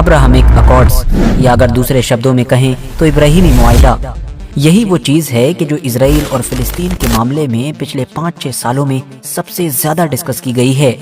Abrahamic اکارڈز، یا اگر دوسرے شبدوں میں کہیں تو ابراہیمی معاہدہ، یہی وہ چیز ہے کہ جو اسرائیل اور فلسطین کے معاملے میں پچھلے 5-6 سالوں میں سب سے زیادہ ڈسکس کی گئی ہے۔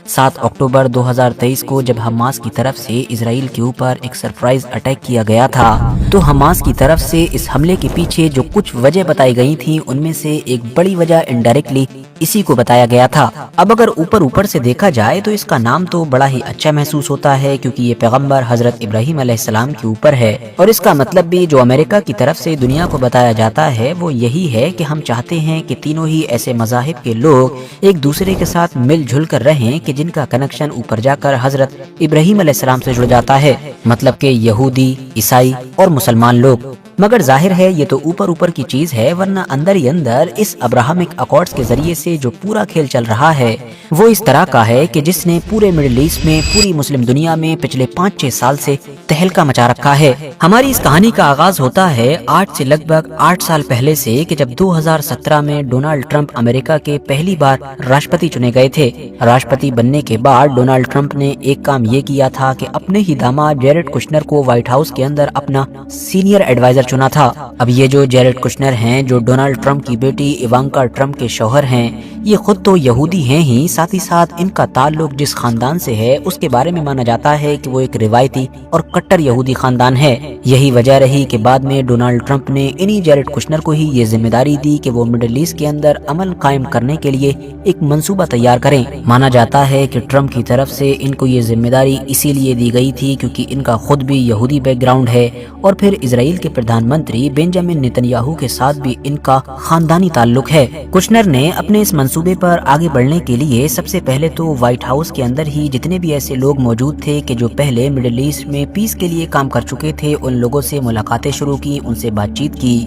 7 اکتوبر 2023 کو جب حماس کی طرف سے اسرائیل کے اوپر ایک سرپرائز اٹیک کیا گیا تھا تو حماس کی طرف سے اس حملے کے پیچھے جو کچھ وجہ بتائی گئی تھیں ان میں سے ایک بڑی وجہ انڈائریکٹلی اسی کو بتایا گیا تھا۔ اب اگر اوپر سے دیکھا جائے تو اس کا نام تو بڑا ہی اچھا محسوس ہوتا ہے کیونکہ یہ پیغمبر حضرت ابراہیم علیہ السلام کے اوپر ہے، اور اس کا مطلب بھی جو امریکہ کی طرف سے دنیا کو بتایا جاتا ہے وہ یہی ہے کہ ہم چاہتے ہیں کہ تینوں ہی ایسے مذاہب کے لوگ ایک دوسرے کے ساتھ مل جل کر رہیں کہ جن کا کنیکشن اوپر جا کر حضرت ابراہیم علیہ السلام سے جڑ جاتا ہے، مطلب کہ یہودی، عیسائی اور مسلمان لوگ۔ مگر ظاہر ہے یہ تو اوپر کی چیز ہے، ورنہ اندر ہی اندر اس ابراہمک اکارڈز کے ذریعے سے جو پورا کھیل چل رہا ہے وہ اس طرح کا ہے کہ جس نے پورے مڈل ایسٹ میں، پوری مسلم دنیا میں پچھلے 5-6 سال سے تہلکہ مچا رکھا ہے۔ ہماری اس کہانی کا آغاز ہوتا ہے آج سے لگ بھگ 8 سال پہلے سے کہ جب 2017 میں ڈونلڈ ٹرمپ امریکہ کے پہلی بار راشٹرپتی چنے گئے تھے۔ راشٹرپتی بننے کے بعد ڈونلڈ ٹرمپ نے ایک کام یہ کیا تھا کہ اپنے ہی داماد جیرڈ کشنر کو وائٹ ہاؤس کے اندر اپنا سینئر ایڈوائزر چنا تھا۔ اب یہ جو جیرڈ کشنر ہیں جو ڈونلڈ ٹرمپ کی بیٹی ایوانکا ٹرمپ کے شوہر ہیں، یہ خود تو یہودی ہیں ہی، ساتھ ہی ساتھ ان کا تعلق جس خاندان سے ہے اس کے بارے میں مانا جاتا ہے کہ وہ ایک روایتی اور کٹر یہودی خاندان ہے۔ یہی وجہ رہی کہ بعد میں ڈونلڈ ٹرمپ نے انہی جیرڈ کشنر کو ہی یہ ذمہ داری دی کہ وہ مڈل ایسٹ کے اندر امن قائم کرنے کے لیے ایک منصوبہ تیار کریں۔ مانا جاتا ہے کہ ٹرمپ کی طرف سے ان کو یہ ذمہ داری اسی لیے دی گئی تھی کیونکہ ان کا خود بھی یہودی بیک گراؤنڈ ہے، اور پھر اسرائیل کے پردھان منتری بنجامن نیتنیاہو کے ساتھ بھی ان کا خاندانی تعلق ہے۔ کشنر نے اپنے اس منصوبے پر آگے بڑھنے کے لیے سب سے پہلے تو وائٹ ہاؤس کے اندر ہی جتنے بھی ایسے لوگ موجود تھے کہ جو پہلے مڈل ایسٹ میں پیس کے لیے کام کر چکے تھے ان لوگوں سے ملاقاتیں شروع کی، ان سے بات چیت کی۔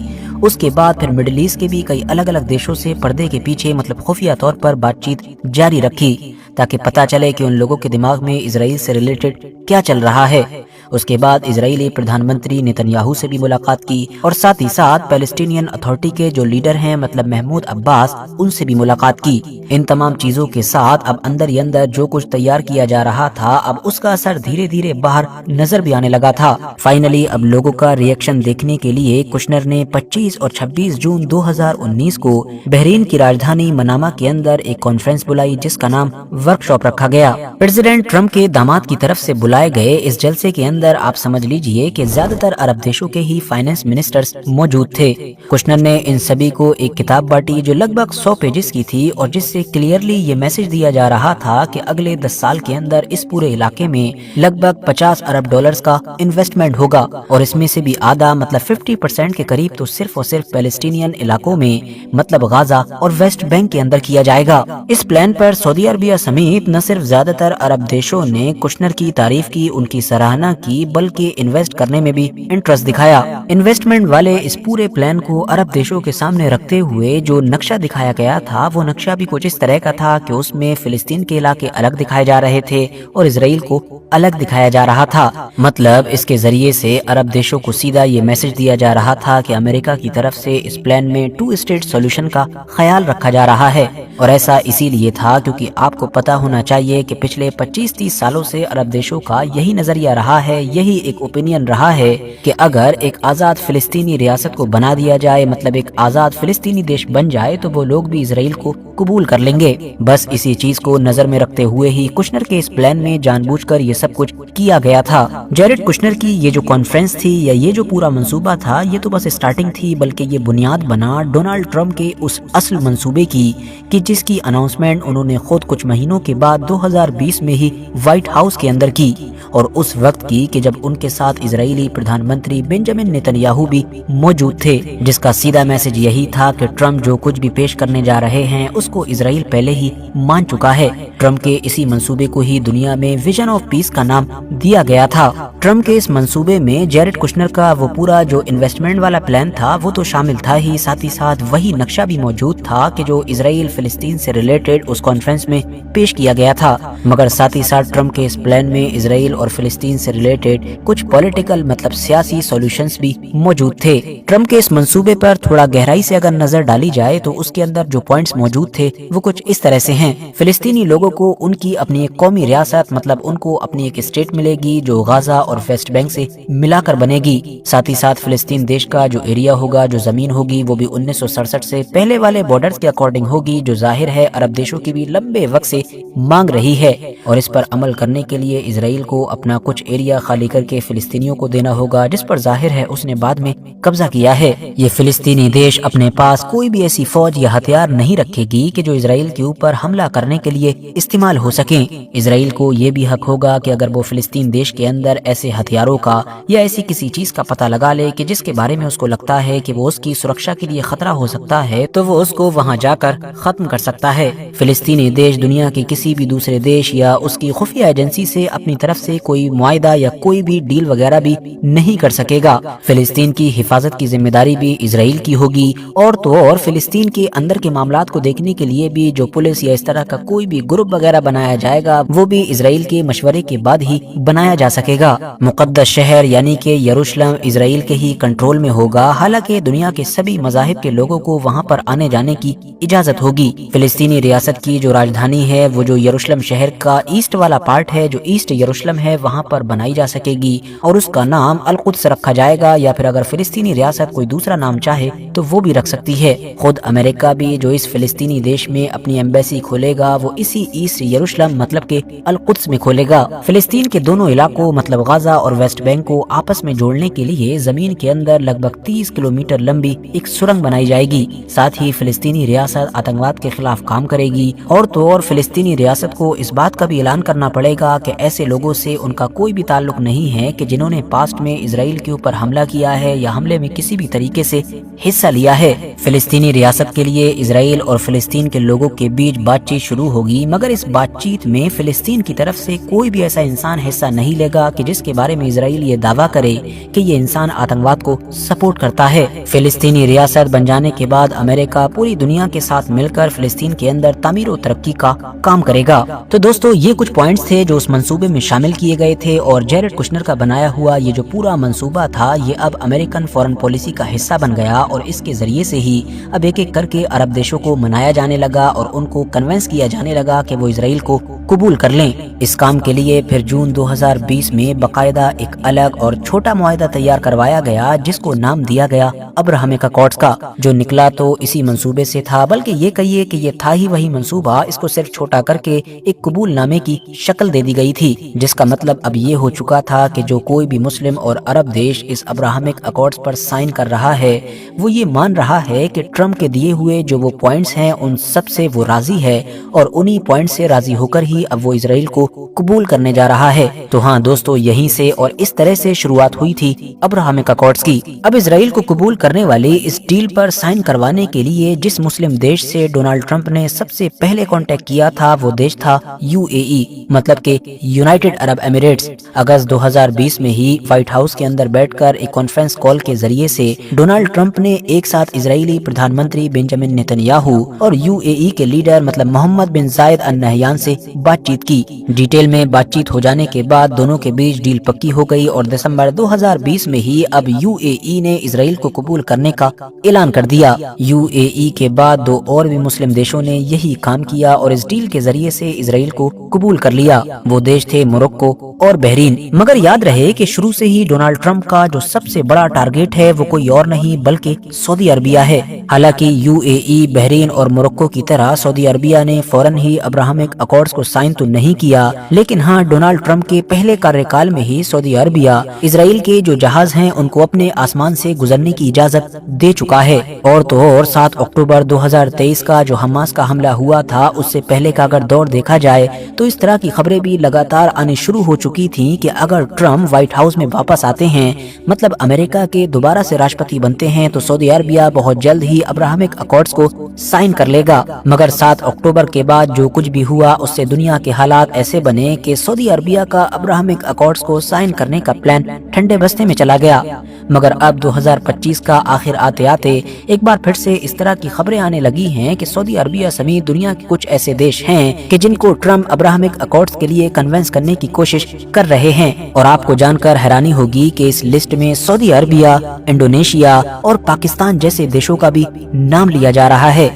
اس کے بعد پھر مڈل ایسٹ کے بھی کئی الگ دیشوں سے پردے کے پیچھے مطلب خفیہ طور پر بات چیت جاری رکھی تاکہ پتہ چلے کہ ان لوگوں کے دماغ میں اسرائیل سے ریلیٹڈ کیا چل رہا ہے۔ اس کے بعد اسرائیلی پردھان منتری نیتنیاہو سے بھی ملاقات کی، اور ساتھ ہی ساتھ پیلسٹینین اتھارٹی کے جو لیڈر ہیں مطلب محمود عباس، ان سے بھی ملاقات کی۔ ان تمام چیزوں کے ساتھ اب اندر ہی اندر جو کچھ تیار کیا جا رہا تھا اب اس کا اثر دھیرے دھیرے باہر نظر بھی آنے لگا تھا۔ فائنلی اب لوگوں کا ریئیکشن دیکھنے کے لیے کشنر نے 25 اور 26 جون 2019 کو بحرین کی راجدھانی منامہ کے اندر ایک کانفرنس بلائی جس کا نام ورکشاپ رکھا گیا۔ پریزیڈنٹ ٹرمپ کے داماد کی طرف سے بلائے گئے اس جلسے کے اندر آپ سمجھ لیجئے کہ زیادہ تر عرب دیشوں کے ہی فائنانس منسٹرز موجود تھے۔ کشنر نے ان سبھی کو ایک کتاب بانٹی جو لگ بھگ 100 پیجز کی تھی، اور جس سے کلیئرلی یہ میسج دیا جا رہا تھا کہ اگلے 10 سال کے اندر اس پورے علاقے میں لگ بھگ 50 ارب ڈالرز کا انویسٹمنٹ ہوگا، اور اس میں سے بھی آدھا مطلب 50% کے قریب تو صرف اور صرف پیلسٹینین علاقوں میں مطلب غازہ اور ویسٹ بینک کے اندر کیا جائے گا۔ اس پلان پر سعودی عربیہ سمیت نہ صرف زیادہ تر عرب دیشوں نے کشنر کی تعریف کی، ان کی سراہنا کی، بلکہ انویسٹ کرنے میں بھی انٹرسٹ دکھایا۔ انویسٹمنٹ والے اس پورے پلان کو عرب دیشوں کے سامنے رکھتے ہوئے جو نقشہ دکھایا گیا تھا وہ نقشہ بھی کچھ اس طرح کا تھا کہ اس میں فلسطین کے علاقے الگ دکھائے جا رہے تھے اور اسرائیل کو الگ دکھایا جا رہا تھا۔ مطلب اس کے ذریعے سے عرب دیشوں کو سیدھا یہ میسج دیا جا رہا تھا کہ امریکہ کی طرف سے اس پلان میں 2 اسٹیٹ سولوشن کا خیال رکھا جا رہا ہے، اور ایسا اسی لیے تھا کیونکہ آپ کو پتا ہونا چاہیے کہ پچھلے 25-30 سالوں سے عرب دیشوں کا یہی نظریہ رہا ہے، یہی ایک اوپینین رہا ہے کہ اگر ایک آزاد فلسطینی ریاست کو بنا دیا جائے، مطلب ایک آزاد فلسطینی دیش بن جائے، تو وہ لوگ بھی اسرائیل کو قبول کر لیں گے۔ بس اسی چیز کو نظر میں رکھتے ہوئے ہی کشنر کے اس پلان میں جان بوجھ کر یہ سب کچھ کیا گیا تھا۔ جیرڈ کشنر کی یہ جو کانفرنس تھی یا یہ جو پورا منصوبہ تھا یہ تو بس سٹارٹنگ تھی، بلکہ یہ بنیاد بنا ڈونلڈ ٹرمپ کے اس اصل منصوبے کی کہ جس کی اناؤنسمنٹ انہوں نے خود کچھ مہینوں کے بعد 2020 میں ہی وائٹ ہاؤس کے اندر کی، اور اس وقت کی کہ جب ان کے ساتھ اسرائیلی پردھان منتری بنجامن نیتنیاہو بھی موجود تھے، جس کا سیدھا میسج یہی تھا کہ ٹرمپ جو کچھ بھی پیش کرنے جا رہے ہیں اس کو اسرائیل پہلے ہی مان چکا ہے۔ ٹرمپ کے اسی منصوبے کو ہی دنیا میں ویژن آف پیس کا نام دیا گیا تھا۔ ٹرمپ کے اس منصوبے میں جیرڈ کشنر کا وہ پورا جو انویسٹمنٹ والا پلان تھا وہ تو شامل تھا ہی، ساتھ ہی ساتھ وہی نقشہ بھی موجود تھا کہ جو اسرائیل فلسطین سے ریلیٹڈ اس کانفرنس میں پیش کیا گیا تھا۔ مگر ساتھ ہی ساتھ ٹرمپ کے اس پلان میں اسرائیل اور فلسطین سے ریلیٹڈ کچھ پولیٹیکل مطلب سیاسی سولوشنز بھی موجود تھے۔ ٹرمپ کے اس منصوبے پر تھوڑا گہرائی سے اگر نظر ڈالی جائے تو اس کے اندر جو پوائنٹس موجود تھے وہ کچھ اس طرح سے ہیں۔ فلسطینی لوگوں کو ان کی اپنی ایک قومی ریاست مطلب ان کو اپنی ایک اسٹیٹ ملے گی جو غازہ اور ویسٹ بینک سے ملا کر بنے گی۔ ساتھ ہی ساتھ فلسطین دیش کا جو ایریا ہوگا، جو زمین ہوگی، وہ بھی 1967 سے پہلے والے بارڈرز کے اکارڈنگ ہوگی، جو ظاہر ہے عرب دیشوں کی بھی لمبے وقت سے مانگ رہی ہے، اور اس پر عمل کرنے کے لیے اسرائیل کو اپنا کچھ ایریا خالی کر کے فلسطینیوں کو دینا ہوگا، جس پر ظاہر ہے اس نے بعد میں قبضہ کیا ہے۔ یہ فلسطینی دیش اپنے پاس کوئی بھی ایسی فوج یا ہتھیار نہیں رکھے گی کہ جو اسرائیل کے اوپر حملہ کرنے کے لیے استعمال ہو سکیں۔ اسرائیل کو یہ بھی حق ہوگا کہ اگر وہ فلسطین دیش کے اندر ایسے ہتھیاروں کا یا ایسی کسی چیز کا پتہ لگا لے کہ جس کے بارے میں اس کو لگتا ہے کہ وہ اس کی سرکشا کے لیے خطرہ ہو سکتا ہے، تو وہ اس کو وہاں جا کر ختم کر سکتا ہے۔ فلسطینی دیش دنیا کے کسی بھی دوسرے دیش یا اس کی خفیہ ایجنسی سے اپنی طرف سے کوئی معاہدہ یا کوئی بھی ڈیل وغیرہ بھی نہیں کر سکے گا۔ فلسطین کی حفاظت کی ذمہ داری بھی اسرائیل کی ہوگی، اور تو اور فلسطین کے اندر کے معاملات کو دیکھنے کے لیے بھی جو پولیس یا اس طرح کا کوئی بھی گروپ وغیرہ بنایا جائے گا وہ بھی اسرائیل کے مشورے کے بعد ہی بنایا جا سکے گا۔ مقدس شہر یعنی کہ یروشلم اسرائیل کے ہی کنٹرول میں ہوگا، حالانکہ دنیا کے سبھی مذاہب کے لوگوں کو وہاں پر آنے جانے کی اجازت ہوگی۔ فلسطینی ریاست کی جو راجدھانی ہے وہ جو یروشلم شہر کا ایسٹ والا پارٹ ہے، جو ایسٹ یروشلم ہے، وہاں پر بنائی جا سکے گی، اور اس کا نام القدس رکھا جائے گا، یا پھر اگر فلسطینی ریاست کوئی دوسرا نام چاہے تو وہ بھی رکھ سکتی ہے۔ خود امریکہ بھی جو اس فلسطینی دیش میں اپنی ایمبیسی کھولے گا وہ اسی ایسٹ یروشلم مطلب کہ القدس میں کھولے گا۔ فلسطین کے دونوں علاقوں مطلب غازہ اور ویسٹ بینک کو آپس میں جوڑنے کے لیے زمین کے اندر لگ بھگ 30 کلومیٹر لمبی ایک سرنگ بنائی جائے گی۔ ساتھ ہی فلسطینی ریاست آتنکواد کے خلاف کام کرے گی، اور تو اور فلسطینی ریاست کو اس بات کا بھی اعلان کرنا پڑے گا کہ ایسے لوگوں سے ان کا کوئی بھی تعلق نہیں ہے کہ جنہوں نے پاسٹ میں اسرائیل کے اوپر حملہ کیا ہے یا حملے میں کسی بھی طریقے سے حصہ لیا ہے۔ فلسطینی ریاست کے لیے اسرائیل اور فلسطین کے لوگوں کے بیچ بات چیت شروع ہوگی، مگر اس بات چیت میں فلسطین کی طرف سے کوئی بھی ایسا انسان حصہ نہیں لے گا کہ جس کے بارے میں اسرائیل یہ دعویٰ کرے کہ یہ انسان آتنکواد کو سپورٹ کرتا ہے۔ فلسطینی ریاست بن جانے کے بعد امریکہ پوری دنیا کے ساتھ مل کر فلسطین کے اندر تعمیر و ترقی کا کام کرے گا۔ تو دوستو یہ کچھ پوائنٹس تھے جو اس منصوبے میں شامل کیے گئے تھے، اور جیرڈ کشنر کا بنایا ہوا یہ جو پورا منصوبہ تھا یہ اب امریکن فورن پالیسی کا حصہ بن گیا، اور اس کے ذریعے سے ہی اب ایک ایک کر کے عرب دیشوں کو منایا جانے لگا اور ان کو کنونس کیا جانے لگا کہ وہ اسرائیل کو قبول کر لیں۔ اس کام کے لیے پھر جون 2020 میں باقاعدہ ایک الگ اور چھوٹا معاہدہ تیار کروایا گیا جس کو نام دیا گیا ابراہمک اکارڈز کا، جو نکلا تو اسی منصوبے سے تھا، بلکہ یہ کہیے کہ یہ تھا ہی وہی منصوبہ، اس کو صرف چھوٹا کر کے ایک قبول نامے کی شکل دے دی گئی تھی، جس کا مطلب اب یہ ہو چکا تھا کہ جو کوئی بھی مسلم اور عرب دیش اس ابراہمک اکارڈز پر سائن کر رہا ہے وہ یہ مان رہا ہے کہ ٹرمپ کے دیے ہوئے جو وہ پوائنٹس ہیں ان سب سے وہ راضی ہے، اور انہی پوائنٹ سے راضی ہو کر ہی اب وہ اسرائیل کو قبول کرنے جا رہا ہے۔ تو ہاں دوستو، یہیں سے اور اس طرح سے شروعات ہوئی تھی ابراہمک اکارڈز کی۔ اب اسرائیل کو قبول کرنے والے اس ڈیل پر سائن کروانے کے لیے جس مسلم دیش سے ڈونلڈ ٹرمپ نے سب سے پہلے کانٹیکٹ کیا تھا وہ دیش تھا UAE، مطلب کہ یونائٹڈ عرب ایمریٹس۔ اگست 2020 میں ہی وائٹ ہاؤس کے اندر بیٹھ کر ایک کانفرنس کال کے ذریعے سے ڈونلڈ ٹرمپ نے ایک ساتھ اسرائیلی پردھان منتری بنجامن نیتنیاہو اور UAE کے لیڈر مطلب محمد بن زائد ال نہیان سے بات چیت کی۔ ڈیٹیل میں بات چیت ہو جانے کے بعد دونوں کے بیچ ڈیل پکی ہو گئی، اور دسمبر 2020 میں ہی اب UAE نے اسرائیل کو قبول کرنے کا اعلان کر دیا۔ UAE کے بعد دو اور بھی مسلم دیشوں نے یہی کام کیا اور اس ڈیل کے ذریعے سے اسرائیل کو قبول کر لیا۔ وہ دیش تھے موروکو اور بحرین۔ مگر یاد رہے کہ شروع سے ہی ڈونلڈ ٹرمپ کا جو سب سے بڑا ٹارگیٹ ہے وہ کوئی اور نہیں بلکہ سعودی عربیہ ہے۔ حالانکہ UAE، بحرین اور موروکو کی طرح سعودی عربیہ نے فوراً ہی ابراہمک اکارڈز کو سائن تو نہیں کیا، لیکن ہاں ڈونلڈ ٹرمپ کے پہلے کاریہ میں ہی سعودی عربیہ اسرائیل کے جو جہاز ہیں ان کو اپنے آسمان سے گزرنے کی اجازت دے چکا ہے۔ اور تو اور 7 اکتوبر 2023 کا جو حماس کا حملہ ہوا تھا اس سے پہلے کا اگر دور دیکھا جائے تو اس طرح کی خبریں بھی لگاتار آنے شروع ہو چکی تھیں کہ اگر ٹرمپ وائٹ ہاؤس میں واپس آتے ہیں، مطلب امریکہ کے دوبارہ سے راشٹرپتی بنتے ہیں، تو سعودی عربیہ بہت جلد ہی ابراہمک اکارڈز کو سائن کر لے گا۔ مگر 7 اکتوبر کے بعد جو کچھ بھی ہوا اس سے دنیا کے حالات ایسے بنے کہ سعودی عربیہ کا ابراہمک اکارڈز کو سائن کرنے کا پلان ٹھنڈے بستے میں چلا گیا۔ مگر اب 2025 کا آخر آتے آتے ایک بار پھر سے اس طرح کی خبریں آنے لگی ہیں کہ سعودی عربیہ سمیت دنیا کے کچھ ایسے دیش ہیں کہ جن کو ٹرمپ ابراہمک اکارڈز کے لیے کنونس کرنے کی کوشش کر رہے ہیں، اور آپ کو جان کر حیرانی ہوگی کہ اس لسٹ میں سعودی عربیہ، انڈونیشیا اور پاکستان جیسے دیشوں کا بھی نام لیا جا رہا ہے۔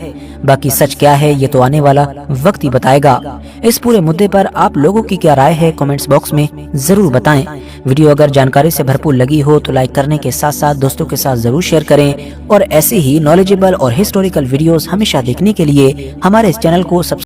باقی سچ کیا ہے یہ تو آنے والا وقت ہی بتائے گا۔ اس پورے مدے پر آپ لوگوں کی کیا رائے ہے کمنٹس باکس میں ضرور بتائیں۔ ویڈیو اگر جانکاری سے بھرپور لگی ہو تو لائک کرنے کے ساتھ ساتھ دوستوں کے ساتھ ضرور شیئر کریں، اور ایسے ہی نالجیبل اور ہسٹوریکل ویڈیوز ہمیشہ دیکھنے کے لیے ہمارے اس چینل کو سبسکرائب